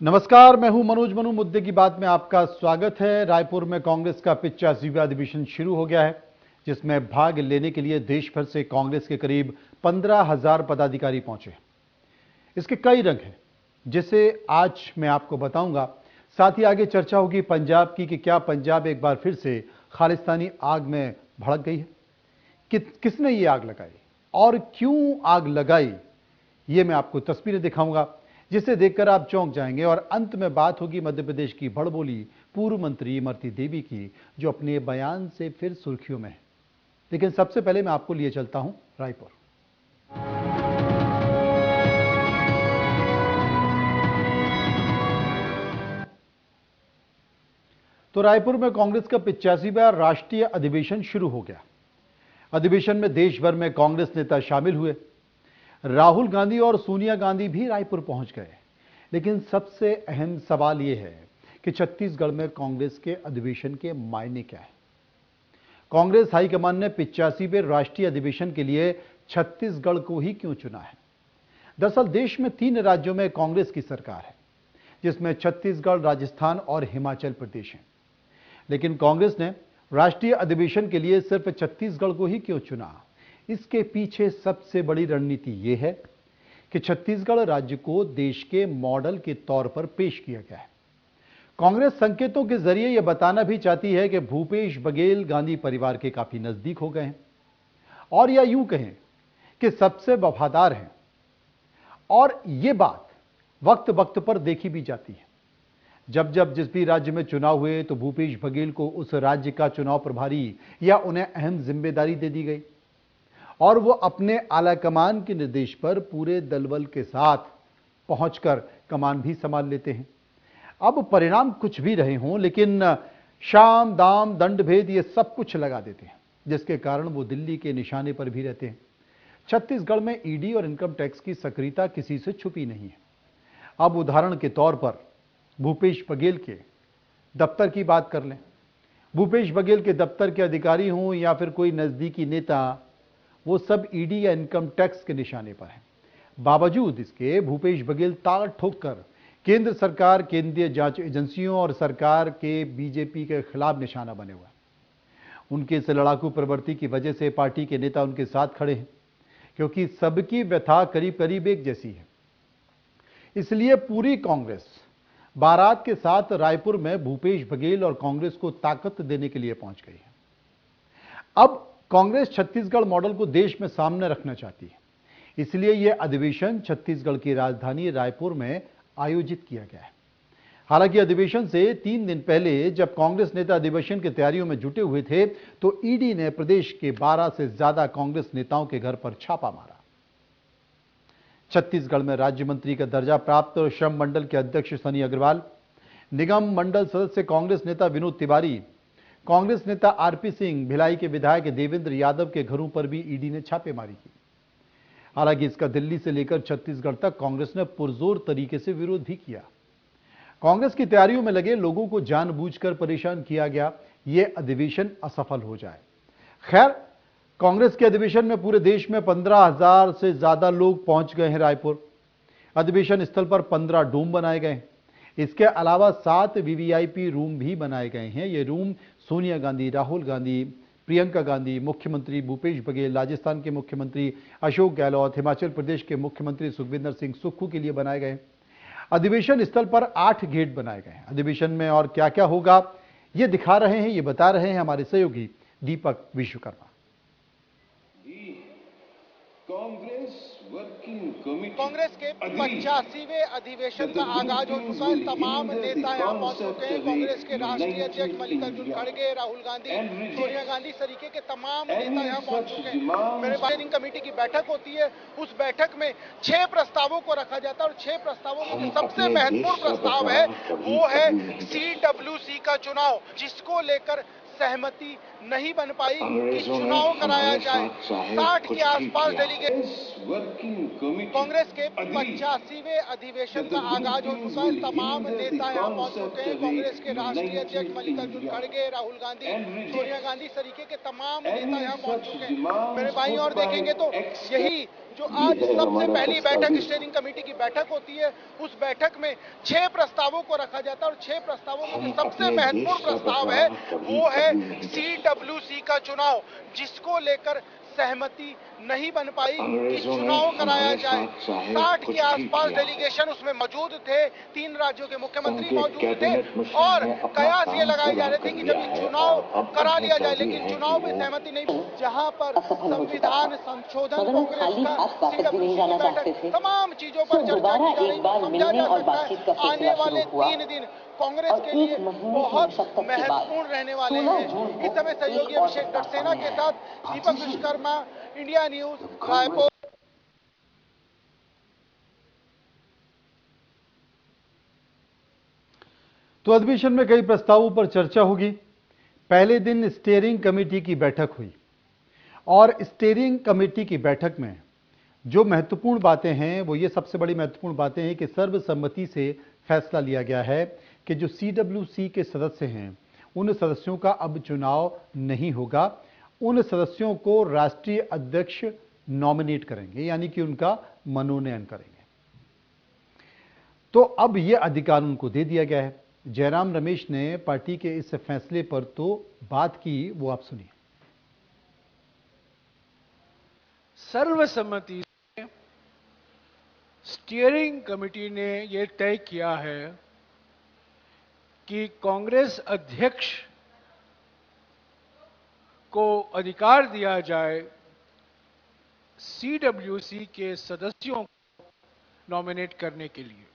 नमस्कार, मैं हूं मनोज मनु। मुद्दे की बात में आपका स्वागत है। रायपुर में कांग्रेस का 85वां अधिवेशन शुरू हो गया है, जिसमें भाग लेने के लिए देश भर से कांग्रेस के करीब 15,000 पदाधिकारी पहुंचे। इसके कई रंग हैं, जिसे आज मैं आपको बताऊंगा। साथ ही आगे चर्चा होगी पंजाब की कि क्या पंजाब एक बार फिर से खालिस्तानी आग में भड़क गई है, किसने ये आग लगाई और क्यों आग लगाई, ये मैं आपको तस्वीरें दिखाऊंगा, जिसे देखकर आप चौंक जाएंगे। और अंत में बात होगी मध्य प्रदेश की बड़बोली पूर्व मंत्री इमरती देवी की, जो अपने बयान से फिर सुर्खियों में है। लेकिन सबसे पहले मैं आपको लिए चलता हूं रायपुर। तो रायपुर में कांग्रेस का 85वां राष्ट्रीय अधिवेशन शुरू हो गया। अधिवेशन में देश भर में कांग्रेस नेता शामिल हुए। राहुल गांधी और सोनिया गांधी भी रायपुर पहुंच गए। लेकिन सबसे अहम सवाल यह है कि छत्तीसगढ़ में कांग्रेस के अधिवेशन के मायने क्या है। कांग्रेस हाईकमान ने 85वें राष्ट्रीय अधिवेशन के लिए छत्तीसगढ़ को ही क्यों चुना है। दरअसल देश में 3 राज्यों में कांग्रेस की सरकार है, जिसमें छत्तीसगढ़, राजस्थान और हिमाचल प्रदेश है। लेकिन कांग्रेस ने राष्ट्रीय अधिवेशन के लिए सिर्फ छत्तीसगढ़ को ही क्यों चुना। इसके पीछे सबसे बड़ी रणनीति यह है कि छत्तीसगढ़ राज्य को देश के मॉडल के तौर पर पेश किया गया है। कांग्रेस संकेतों के जरिए यह बताना भी चाहती है कि भूपेश बघेल गांधी परिवार के काफी नजदीक हो गए हैं, और या यूं कहें कि सबसे वफादार हैं। और यह बात वक्त वक्त पर देखी भी जाती है। जब जब जिस भी राज्य में चुनाव हुए तो भूपेश बघेल को उस राज्य का चुनाव प्रभारी या उन्हें अहम जिम्मेदारी दे दी गई, और वो अपने आला कमान के निर्देश पर पूरे दलबल के साथ पहुंचकर कमान भी संभाल लेते हैं। अब परिणाम कुछ भी रहे हों, लेकिन शाम दाम दंड भेद ये सब कुछ लगा देते हैं, जिसके कारण वो दिल्ली के निशाने पर भी रहते हैं। छत्तीसगढ़ में ईडी और इनकम टैक्स की सक्रियता किसी से छुपी नहीं है। अब उदाहरण के तौर पर भूपेश बघेल के दफ्तर की बात कर लें। भूपेश बघेल के दफ्तर के अधिकारी हों या फिर कोई नजदीकी नेता, वो सब ईडी या इनकम टैक्स के निशाने पर हैं। बावजूद इसके भूपेश बघेल ताल ठोककर केंद्र सरकार, केंद्रीय जांच एजेंसियों और सरकार के बीजेपी के खिलाफ निशाना बने हुए हैं। उनके इस लड़ाकू प्रवृत्ति की वजह से पार्टी के नेता उनके साथ खड़े हैं, क्योंकि सबकी व्यथा करीब करीब एक जैसी है। इसलिए पूरी कांग्रेस बारात के साथ रायपुर में भूपेश बघेल और कांग्रेस को ताकत देने के लिए पहुंच गई है। अब कांग्रेस छत्तीसगढ़ मॉडल को देश में सामने रखना चाहती है। इसलिए यह अधिवेशन छत्तीसगढ़ की राजधानी रायपुर में आयोजित किया गया है। हालांकि अधिवेशन से 3 दिन पहले जब कांग्रेस नेता अधिवेशन की तैयारियों में जुटे हुए थे, तो ईडी ने प्रदेश के 12 से ज्यादा कांग्रेस नेताओं के घर पर छापा मारा। छत्तीसगढ़ में राज्य मंत्री का दर्जा प्राप्त श्रम मंडल के अध्यक्ष सनी अग्रवाल, निगम मंडल सदस्य कांग्रेस नेता विनोद तिवारी, कांग्रेस नेता आरपी सिंह, भिलाई के विधायक देवेंद्र यादव के घरों पर भी ईडी ने छापेमारी की। हालांकि इसका दिल्ली से लेकर छत्तीसगढ़ तक कांग्रेस ने पुरजोर तरीके से विरोध भी किया। कांग्रेस की तैयारियों में लगे लोगों को जानबूझकर परेशान किया गया, यह अधिवेशन असफल हो जाए। खैर, कांग्रेस के अधिवेशन में पूरे देश में 15,000 से ज्यादा लोग पहुंच गए हैं रायपुर। अधिवेशन स्थल पर 15 डोम बनाए गए हैं। इसके अलावा 7 वीवीआईपी रूम भी बनाए गए हैं। ये रूम सोनिया गांधी, राहुल गांधी, प्रियंका गांधी, मुख्यमंत्री भूपेश बघेल, राजस्थान के मुख्यमंत्री अशोक गहलोत, हिमाचल प्रदेश के मुख्यमंत्री सुखविंदर सिंह सुक्खू के लिए बनाए गए। अधिवेशन स्थल पर 8 गेट बनाए गए हैं। अधिवेशन में और क्या क्या होगा, ये दिखा रहे हैं, ये बता रहे हैं हमारे सहयोगी दीपक विश्वकर्मा। कांग्रेस के 85वें अधिवेशन का आगाज हो चुका है। तमाम नेता यहाँ पहुंच चुके हैं। कांग्रेस के राष्ट्रीय अध्यक्ष मल्लिकार्जुन खड़गे, राहुल गांधी, सोनिया गांधी तरीके के तमाम नेता यहाँ पहुंच चुके हैं। मेरे बाइंग कमेटी की बैठक होती है, उस बैठक में 6 प्रस्तावों को रखा जाता है, और 6 प्रस्तावों में जो सबसे महत्वपूर्ण प्रस्ताव है वो है CWC का चुनाव, जिसको लेकर सहमति नहीं बन पाई कि चुनाव कराया जाए। 60 के आसपास डेलीगेट कांग्रेस के 85वें अधिवेशन का आगाज हो चुका है। तमाम नेता यहाँ पहुंच चुके हैं। कांग्रेस के राष्ट्रीय अध्यक्ष मल्लिकार्जुन खड़गे, राहुल गांधी, सोनिया गांधी तरीके के तमाम नेता यहाँ पहुंच चुके हैं। मेरे बाईं ओर देखेंगे तो यही जो आज सबसे पहली बैठक स्टीयरिंग कमेटी की बैठक होती है, उस बैठक में 6 प्रस्तावों को रखा जाता है और 6 प्रस्तावों में जो सबसे महत्वपूर्ण प्रस्ताव है वो है CWC का चुनाव, जिसको लेकर सहमति नहीं बन पाई कि चुनाव कराया जाए। 60 के आसपास डेलीगेशन उसमें मौजूद थे, 3 राज्यों के मुख्यमंत्री मौजूद थे और कयास ये लगाए जा रहे थे कि जब ये चुनाव करा लिया जाए, लेकिन चुनाव में सहमति नहीं, जहां पर संविधान संशोधन कांग्रेस का CWC की बैठक तमाम चीजों पर चर्चा की जा रही, समझा जा सकता है आने वाले 3 दिन कांग्रेस के लिए बहुत महत्वपूर्ण रहने वाले हैं। इस समय सहयोगी अभिषेक सक्सेना के साथ दीपक विश्वकर्मा, इंडिया न्यूज, रायपुर। तो अधिवेशन में कई प्रस्तावों पर चर्चा होगी। पहले दिन स्टीयरिंग कमेटी की बैठक हुई और स्टीयरिंग कमेटी की बैठक में जो महत्वपूर्ण बातें हैं वो ये सबसे बड़ी महत्वपूर्ण बातें हैं कि सर्वसम्मति से फैसला लिया गया है कि जो CWC के सदस्य हैं उन सदस्यों का अब चुनाव नहीं होगा, उन सदस्यों को राष्ट्रीय अध्यक्ष नॉमिनेट करेंगे, यानी कि उनका मनोनयन करेंगे। तो अब यह अधिकार उनको दे दिया गया है। जयराम रमेश ने पार्टी के इस फैसले पर तो बात की, वो आप सुनिए। सर्वसम्मति से स्टीयरिंग कमेटी ने यह तय किया है कि कांग्रेस अध्यक्ष को अधिकार दिया जाए CWC के सदस्यों को नॉमिनेट करने के लिए।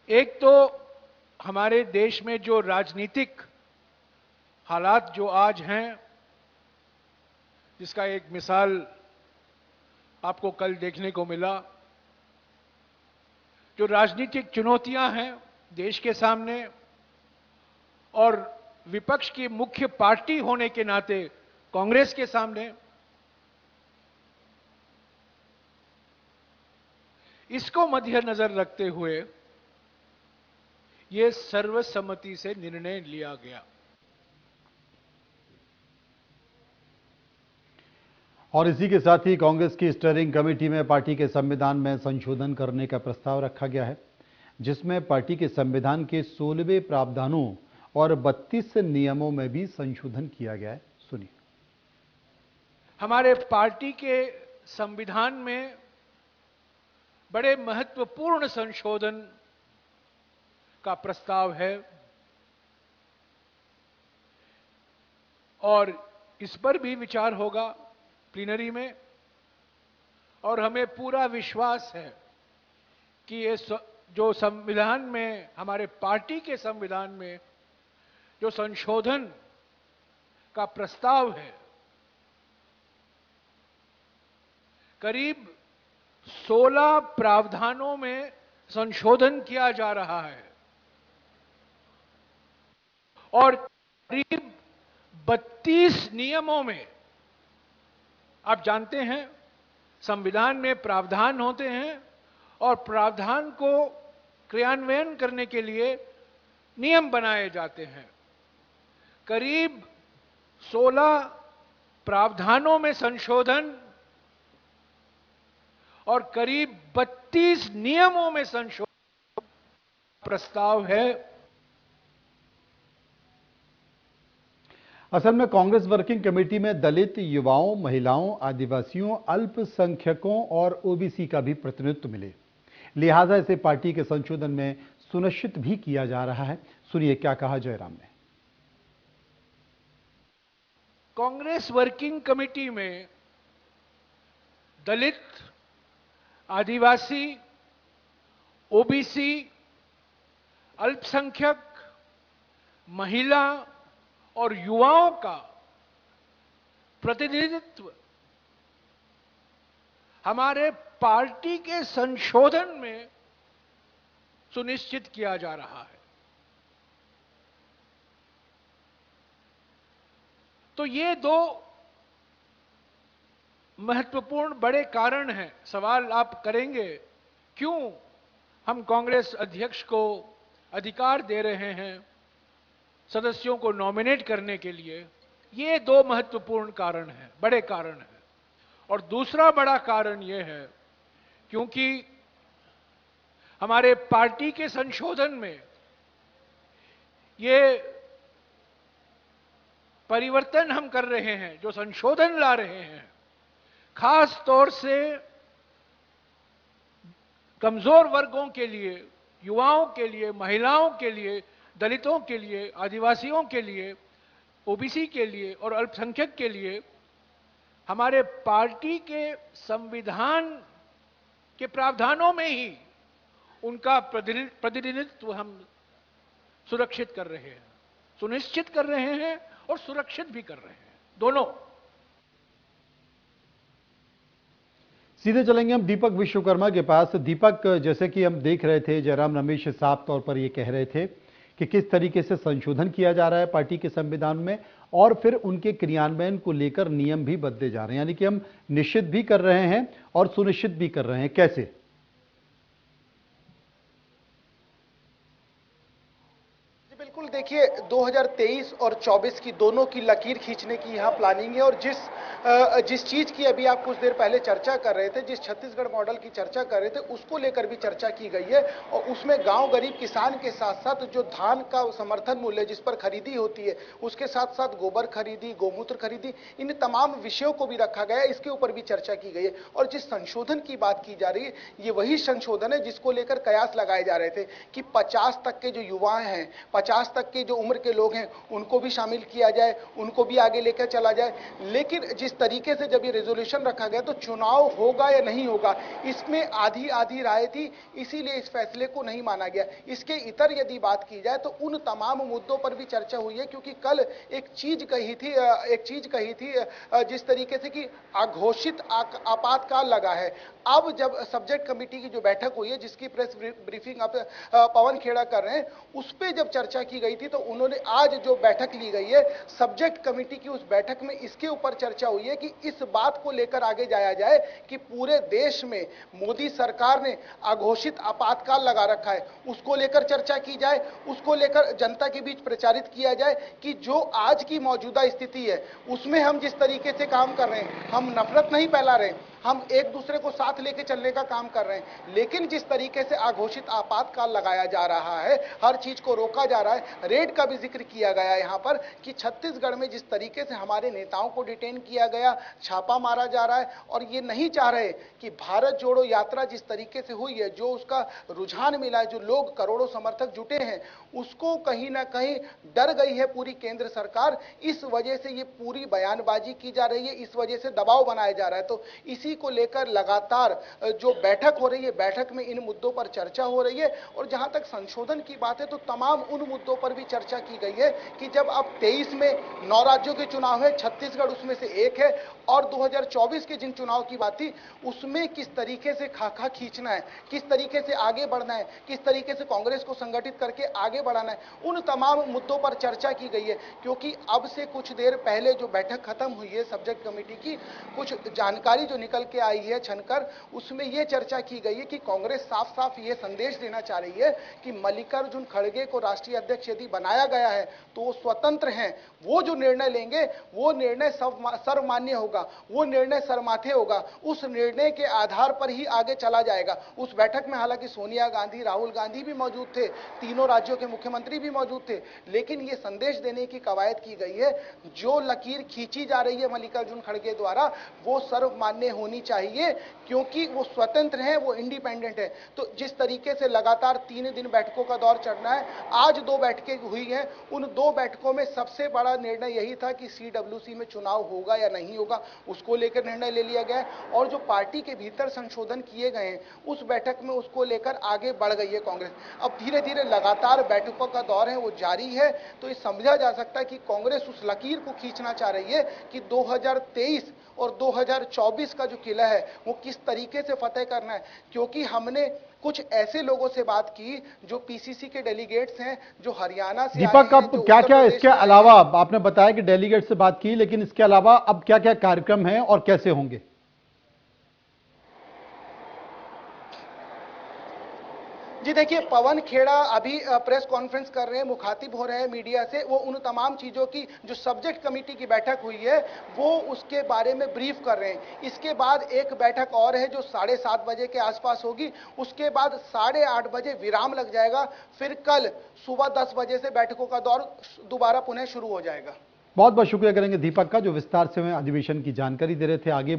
एक तो हमारे देश में जो राजनीतिक हालात जो आज हैं, जिसका एक मिसाल आपको कल देखने को मिला, जो राजनीतिक चुनौतियां हैं देश के सामने और विपक्ष की मुख्य पार्टी होने के नाते कांग्रेस के सामने, इसको मद्देनजर रखते हुए यह सर्वसम्मति से निर्णय लिया गया। और इसी के साथ ही कांग्रेस की स्टीयरिंग कमेटी में पार्टी के संविधान में संशोधन करने का प्रस्ताव रखा गया है, जिसमें पार्टी के संविधान के 16वें प्रावधानों और 32 नियमों में भी संशोधन किया गया है। सुनिए। हमारे पार्टी के संविधान में बड़े महत्वपूर्ण संशोधन का प्रस्ताव है और इस पर भी विचार होगा प्लीनरी में, और हमें पूरा विश्वास है कि ये जो संविधान में, हमारे पार्टी के संविधान में जो संशोधन का प्रस्ताव है, करीब 16 प्रावधानों में संशोधन किया जा रहा है और करीब 32 नियमों में, आप जानते हैं संविधान में प्रावधान होते हैं और प्रावधान को क्रियान्वयन करने के लिए नियम बनाए जाते हैं। करीब 16 प्रावधानों में संशोधन और करीब 32 नियमों में संशोधन प्रस्ताव है। असल में कांग्रेस वर्किंग कमेटी में दलित, युवाओं, महिलाओं, आदिवासियों, अल्पसंख्यकों और ओबीसी का भी प्रतिनिधित्व मिले, लिहाजा इसे पार्टी के संशोधन में सुनिश्चित भी किया जा रहा है। सुनिए क्या कहा जयराम ने। कांग्रेस वर्किंग कमेटी में दलित, आदिवासी, ओबीसी, अल्पसंख्यक, महिला और युवाओं का प्रतिनिधित्व हमारे पार्टी के संशोधन में सुनिश्चित किया जा रहा है। तो ये दो महत्वपूर्ण बड़े कारण हैं। सवाल आप करेंगे क्यों हम कांग्रेस अध्यक्ष को अधिकार दे रहे हैं सदस्यों को नॉमिनेट करने के लिए। ये दो महत्वपूर्ण कारण हैं, बड़े कारण हैं। और दूसरा बड़ा कारण यह है क्योंकि हमारे पार्टी के संशोधन में ये परिवर्तन हम कर रहे हैं, जो संशोधन ला रहे हैं, खास तौर से कमजोर वर्गों के लिए, युवाओं के लिए, महिलाओं के लिए, दलितों के लिए, आदिवासियों के लिए, ओबीसी के लिए और अल्पसंख्यक के लिए हमारे पार्टी के संविधान के प्रावधानों में ही उनका प्रतिनिधित्व हम सुरक्षित कर रहे हैं, सुनिश्चित कर रहे हैं और सुरक्षित भी कर रहे हैं, दोनों। सीधे चलेंगे हम दीपक विश्वकर्मा के पास। दीपक, जैसे कि हम देख रहे थे, जयराम रमेश साफ तौर पर ये कह रहे थे कि किस तरीके से संशोधन किया जा रहा है पार्टी के संविधान में और फिर उनके क्रियान्वयन को लेकर नियम भी बदले जा रहे हैं, यानी कि हम निश्चित भी कर रहे हैं और सुनिश्चित भी कर रहे हैं। कैसे? बिल्कुल, देखिए 2023 और 24 की दोनों की लकीर खींचने की यहाँ प्लानिंग है। और जिस चीज की अभी आप कुछ देर पहले चर्चा कर रहे थे, जिस छत्तीसगढ़ मॉडल की चर्चा कर रहे थे, उसको लेकर भी चर्चा की गई है। और उसमें गांव गरीब किसान के साथ साथ जो धान का समर्थन मूल्य जिस पर खरीदी होती है, उसके साथ साथ गोबर खरीदी, गोमूत्र खरीदी, इन तमाम विषयों को भी रखा गया है। इसके ऊपर भी चर्चा की गई है। और जिस संशोधन की बात की जा रही है, ये वही संशोधन है जिसको लेकर कयास लगाए जा रहे थे कि 50 तक के जो युवा हैं, 50 तक के जो उम्र के लोग हैं, उनको भी शामिल किया जाए, उनको भी आगे लेकर चला जाए। लेकिन जिस तरीके से जब ये रेजोल्यूशन रखा गया तो चुनाव होगा या नहीं होगा, इसमें आधी आधी राय थी, इसीलिए इस फैसले को नहीं माना गया। इसके इतर यदि बात की जाए तो उन तमाम मुद्दों पर भी चर्चा हुई है, क्योंकि कल एक चीज कही थी जिस तरीके से कि अघोषित आपातकाल लगा है। अब जब सब्जेक्ट कमेटी की जो बैठक हुई है, जिसकी प्रेस ब्रीफिंग आप पवन खेड़ा कर रहे हैं, उस पर जब चर्चा की गई थी तो उन्होंने आज जो बैठक ली गई है सब्जेक्ट कमेटी की, उस बैठक में इसके ऊपर चर्चा हुई है कि इस बात को लेकर आगे जाया जाए कि पूरे देश में मोदी सरकार ने अघोषित आपातकाल लगा रखा है, उसको लेकर चर्चा की जाए, उसको लेकर जनता के बीच प्रचारित किया जाए कि जो आज की मौजूदा स्थिति है उसमें हम जिस तरीके से काम कर रहे हैं, हम नफरत नहीं फैला रहे, हम एक दूसरे को साथ लेके चलने का काम कर रहे हैं। लेकिन जिस तरीके से अघोषित आपातकाल लगाया जा रहा है, हर चीज को रोका जा रहा है, रेड का भी जिक्र किया गया है यहां पर कि छत्तीसगढ़ में जिस तरीके से हमारे नेताओं को डिटेन किया गया, छापा मारा जा रहा है, और ये नहीं चाह रहे कि भारत जोड़ो यात्रा जिस तरीके से हुई है, जो उसका रुझान मिला है, जो लोग करोड़ों समर्थक जुटे हैं, उसको कहीं ना कहीं डर गई है पूरी केंद्र सरकार। इस वजह से ये पूरी बयानबाजी की जा रही है, इस वजह से दबाव बनाया जा रहा है। तो इसी को लेकर लगातार जो बैठक हो रही है, बैठक में इन मुद्दों पर चर्चा हो रही है। और जहां तक संशोधन की बात है तो तमाम उन मुद्दों पर भी चर्चा की गई है कि जब अब 23 में 9 राज्यों के चुनाव है, छत्तीसगढ़ उसमें से एक है, और 2024 के जिन चुनाव की बात थी उसमें किस तरीके से खाका खींचना है, किस तरीके से आगे बढ़ना है, किस तरीके से कांग्रेस को संगठित करके आगे बढ़ाना है, उन तमाम मुद्दों पर चर्चा की गई है। क्योंकि अब से कुछ देर पहले जो बैठक खत्म हुई है सब्जेक्ट कमेटी की, कुछ जानकारी जो निकल के आई है छनकर, उसमें यह चर्चा की गई है कि कांग्रेस साफ साफ ये संदेश देना चाह रही है कि मल्लिकार्जुन खड़गे को राष्ट्रीय अध्यक्ष यदि बनाया गया है तो वो स्वतंत्र हैं, वो जो निर्णय लेंगे वो निर्णय सर्वमान्य होगा, वो निर्णय सरमाथे होगा, उस निर्णय के आधार पर ही आगे चला जाएगा। उस बैठक में हालांकि सोनिया गांधी, राहुल गांधी भी मौजूद थे, तीनों राज्यों के मुख्यमंत्री भी मौजूद थे, लेकिन ये संदेश देने की कवायद की गई है जो लकीर खींची जा रही है मल्लिकार्जुन खड़गे द्वारा वो सर्वमान्य होनी चाहिए, क्योंकि वो स्वतंत्र हैं, वो इंडिपेंडेंट है। तो जिस तरीके से लगातार 3 दिन बैठकों का दौर चलना है, आज 2 बैठकें हुई हैं, उन 2 बैठकों में सबसे बड़ा निर्णय यही था कि सीडब्ल्यूसी में चुनाव होगा या नहीं होगा, उसको लेकर निर्णय ले लिया गया। और जो पार्टी के भीतर संशोधन किए गए हैं उस बैठक में उसको लेकर आगे बढ़ गई है कांग्रेस। अब धीरे धीरे लगातार बैठकों का दौर है वो जारी है। तो ये समझा जा सकता है कि कांग्रेस उस लकीर को खींचना चाह रही है कि 2023 और 2024 का जो किला है वो किस तरीके से फतेह करना है। क्योंकि हमने कुछ ऐसे लोगों से बात की जो पीसीसी के डेलीगेट्स हैं, जो हरियाणा से दीपक, अब क्या क्या इसके अलावा, आपने बताया कि डेलीगेट से बात की, लेकिन इसके अलावा अब क्या क्या कार्यक्रम हैं और कैसे होंगे? जी जी देखिए, पवन खेड़ा अभी प्रेस कॉन्फ्रेंस कर रहे हैं, मुखातिब हो रहे हैं मीडिया से। वो उन तमाम चीजों की जो सब्जेक्ट कमेटी की बैठक हुई है वो उसके बारे में ब्रीफ कर रहे हैं। इसके बाद एक बैठक और है जो 7:30 बजे के आसपास होगी। उसके बाद 8:30 बजे विराम लग जाएगा। फिर कल सुबह 10 बजे से बैठकों का दौर दोबारा पुनः शुरू हो जाएगा। बहुत बहुत शुक्रिया करेंगे दीपक का, जो विस्तार से हमें अधिवेशन की जानकारी दे रहे थे। आगे